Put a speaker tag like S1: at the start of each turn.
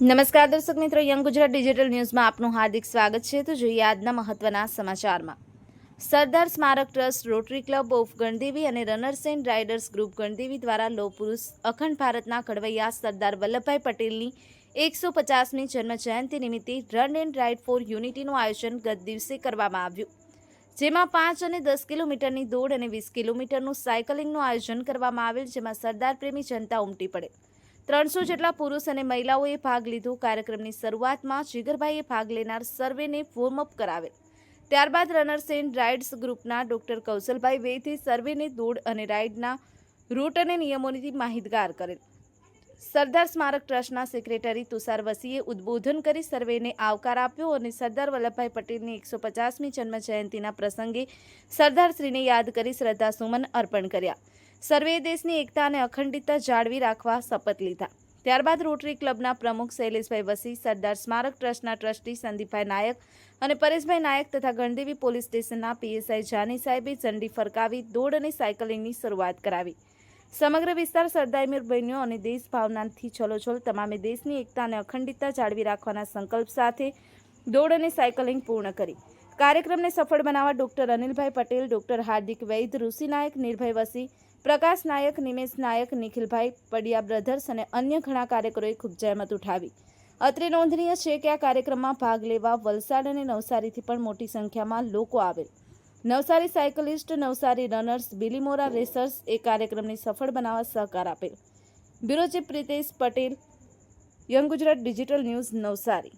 S1: નમસ્કાર દર્શક મિત્રો, યંગ ગુજરાત ડિજિટલ ન્યૂઝમાં આપનું હાર્દિક સ્વાગત છે। તો જોઈએ આજના મહત્વના સમાચારમાં। Sardar Smarak trust, rotary club of Gandevi અને runners and riders group Gandevi દ્વારા લોહ પુરુષ અખંડ ભારતના ઘડવૈયા સરદાર વલ્લભભાઈ પટેલની 150મી જન્મ જયંતિ નિમિત્તે રન એન્ડ રાઇડ ફોર યુનિટીનું આયોજન ગત દિવસે કરવામાં આવ્યું, જેમાં 5 અને 10 કિલોમીટરની દોડ અને 20 કિલોમીટરનું સાયકલિંગનું આયોજન કરવામાં આવેલ, જેમાં સરદાર પ્રેમી જનતા ઉમટી પડે। 300 જેટલા પુરુષ અને મહિલાઓએ ભાગ લીધો। કાર્યક્રમની શરૂઆતમાં જીગરભાઈએ ભાગ લેનાર સર્વેને વોર્મઅપ કરાવેલ। ત્યારબાદ રનર્સ એન્ડ રાઇડર્સ ગ્રુપના ડોક્ટર કૌશલભાઈ વૈદ્યે સર્વેને દોડ અને રાઇડના રૂટ અને નિયમોથી માહિતગાર કરેલ। સરદાર સ્મારક ટ્રસ્ટના સેક્રેટરી તુષાર વસીએ ઉદ્બોધન કરી સર્વેને આવકાર આપ્યો અને સરદાર વલ્લભભાઈ પટેલની 150મી જન્મ જયંતિના પ્રસંગે સરદારશ્રીને યાદ કરી શ્રદ્ધાસુમન અર્પણ કર્યા। સર્વેએ દેશની એકતા અને અખંડિતતા જાળવી રાખવા શપથ લીધા। ત્યારબાદ રોટરી ક્લબના પ્રમુખ શૈલેષભાઈ વસી, સરદાર સ્મારક ટ્રસ્ટના ટ્રસ્ટી સંદીપભાઈ નાયક અને પરેશભાઈ નાયક તથા ગણદેવી પોલીસ સ્ટેશનના પીએસઆઈ જાની સાહેબે ઝંડી ફરકાવી દોડ અને સાયકલિંગની શરૂઆત કરાવી। સમગ્ર વિસ્તાર સરદાયમય બન્યો અને દેશ ભાવનાથી છલોછલ તમામે દેશની એકતા અને અખંડિતતા જાળવી રાખવાના સંકલ્પ સાથે દોડ અને સાયકલિંગ પૂર્ણ કરી। કાર્યક્રમને સફળ બનાવવા ડોક્ટર અનિલભાઈ પટેલ, ડોક્ટર હાર્દિક વૈદ, ઋષિ નાયક, નિર્ભય વસી, પ્રકાશ નાયક, નિમેશ નાયક, નિખિલભાઈ પડિયા બ્રધર્સ અને અન્ય ઘણા કાર્યકરોએ ખૂબ જહેમત ઉઠાવી। અત્રે નોંધનીય છે કે આ કાર્યક્રમમાં ભાગ લેવા વલસાડ અને નવસારીથી પણ મોટી સંખ્યામાં લોકો આવેલ। Navsari cyclist, Navsari runners, Bilimora racers એ કાર્યક્રમને સફળ બનાવવા સહકાર આપેલ। Bureau chief Pritesh Patel, young Gujarat digital news, Navsari.